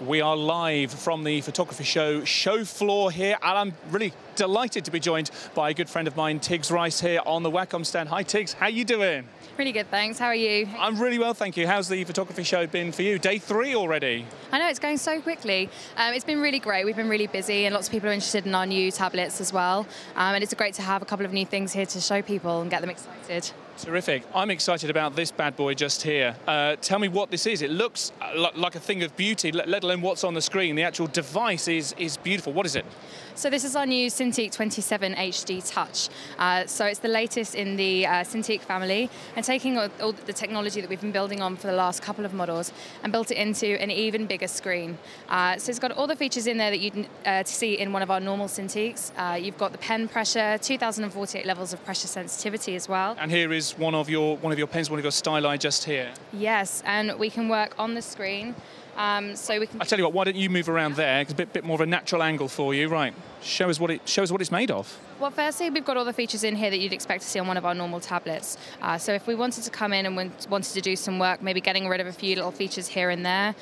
We are live from the photography show floor here, and I'm really delighted to be joined by a good friend of mine, Tigz Rice, here on the Wacom stand. Hi Tigz, how you doing? Really good, thanks. How are you? I'm really well, thank you. How's the photography show been for you? Day 3 already. I know, it's going so quickly. It's been really great. We've been really busy, and lots of people are interested in our new tablets as well. And it's great to have a couple of new things here to show people and get them excited. Terrific. I'm excited about this bad boy just here. Tell me what this is. It looks like a thing of beauty, let alone what's on the screen. The actual device is beautiful. What is it? So this is our new Cintiq 27 HD Touch. So it's the latest in the Cintiq family, and taking all the technology that we've been building on for the last couple of models and built it into an even bigger screen. So it's got all the features in there that you'd see in one of our normal Cintiqs. You've got the pen pressure, 2048 levels of pressure sensitivity as well. And here is one of your pens, one of your styli just here. Yes, and we can work on the screen. So we can. I tell you what, why don't you move around there? It's a bit more of a natural angle for you, right? Show us what it's made of. Well, firstly, we've got all the features in here that you'd expect to see on one of our normal tablets. So if we wanted to come in and wanted to do some work, maybe getting rid of a few little features here and there,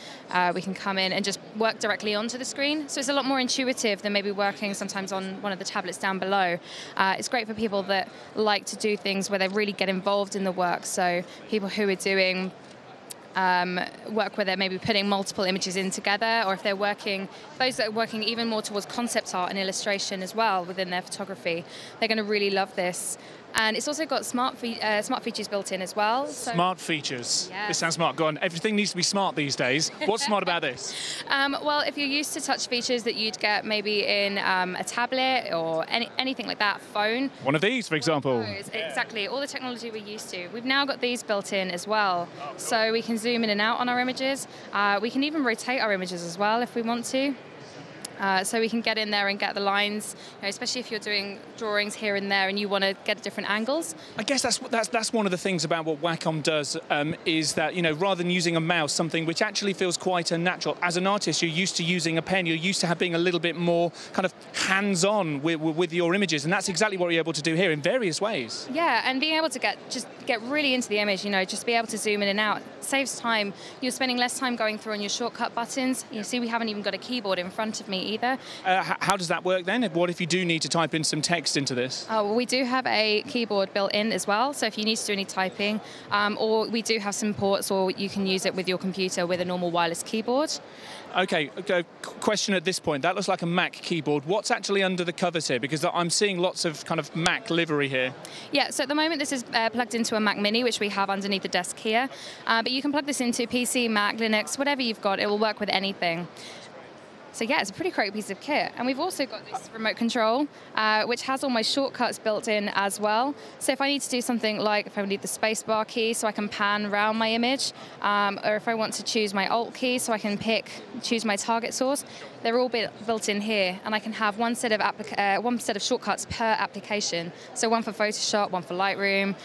we can come in and just work directly onto the screen. So it's a lot more intuitive than maybe working sometimes on one of the tablets down below. It's great for people that like to do things where they really get involved in the work. So people who are doing work where they're maybe putting multiple images in together, or if they're working, those that are working even more towards concept art and illustration as well within their photography, they're going to really love this. And it's also got smart features built in as well. So smart features. Yes. This sounds smart. Go on. Everything needs to be smart these days. What's smart about this? Well, if you're used to touch features that you'd get maybe in a tablet or anything like that, phone. One of these, for example. Exactly. All the technology we're used to. We've now got these built in as well. So we can zoom in and out on our images. We can even rotate our images as well if we want to. So we can get in there and get the lines, especially if you're doing drawings here and there and you want to get different angles. I guess that's one of the things about what Wacom does, is that, rather than using a mouse, something which actually feels quite unnatural. As an artist, you're used to using a pen, you're used to being a little bit more kind of hands-on with your images, and that's exactly what you're able to do here in various ways. Yeah, and being able to get really into the image, just be able to zoom in and out, saves time. You're spending less time going through on your shortcut buttons. You see, we haven't even got a keyboard in front of me either. How does that work then? What if you do need to type in some text into this? Oh, well, we do have a keyboard built in as well, so if you need to do any typing, or we do have some ports, or you can use it with your computer with a normal wireless keyboard. Okay, question at this point. That looks like a Mac keyboard. What's actually under the covers here? Because I'm seeing lots of kind of Mac livery here. Yeah, so at the moment this is plugged into a Mac Mini, which we have underneath the desk here. But you can plug this into PC, Mac, Linux, whatever you've got. It will work with anything. So yeah, it's a pretty great piece of kit. And we've also got this remote control, which has all my shortcuts built in as well. So if I need to do something like, if I need the spacebar key so I can pan around my image, or if I want to choose my Alt key so I can choose my target source, they're all built in here. And I can have one set of shortcuts per application. So one for Photoshop, one for Lightroom,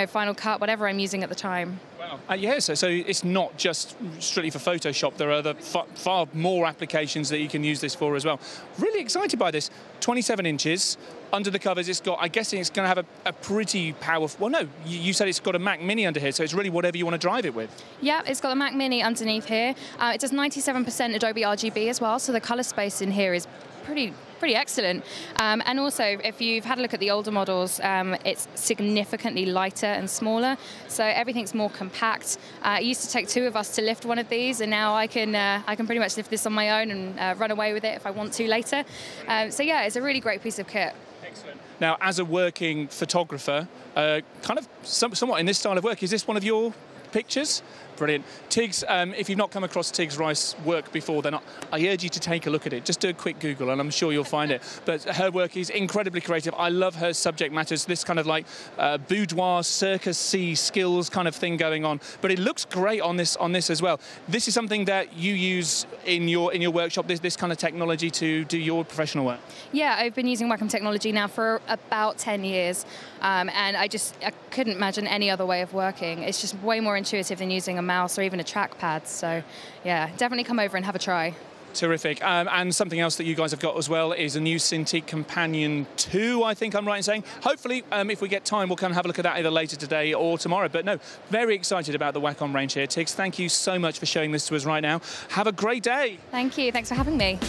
Final Cut, whatever I'm using at the time. Wow. Yeah, so it's not just strictly for Photoshop. There are other far more applications that you can use this for as well. Really excited by this. 27 inches. Under the covers, it's got, I'm guessing it's going to have a pretty powerful, well, no, you said it's got a Mac Mini under here, so it's really whatever you want to drive it with. Yeah, it's got a Mac Mini underneath here. It does 97% Adobe RGB as well, so the color space in here is pretty excellent. And also, if you've had a look at the older models, it's significantly lighter and smaller, so everything's more compact. It used to take 2 of us to lift one of these, and now I can pretty much lift this on my own and run away with it if I want to later. So yeah, it's a really great piece of kit. Excellent. Now, as a working photographer, kind of somewhat in this style of work, is this one of your pictures? Brilliant. Tigz, if you've not come across Tigz Rice's work before, then I urge you to take a look at it. Just do a quick Google and I'm sure you'll find it. But her work is incredibly creative. I love her subject matters, this kind of like boudoir, circus sea skills kind of thing going on. But it looks great on this as well. This is something that you use in your workshop, this kind of technology to do your professional work? Yeah, I've been using Wacom technology now for about 10 years. And I couldn't imagine any other way of working. It's just way more intuitive than using a mouse or even a trackpad. So yeah, definitely come over and have a try. Terrific. And something else that you guys have got as well is a new Cintiq Companion 2, I think I'm right in saying. Hopefully, if we get time, we'll come and have a look at that either later today or tomorrow. But no, very excited about the Wacom range here. Tigz, thank you so much for showing this to us right now. Have a great day. Thank you. Thanks for having me.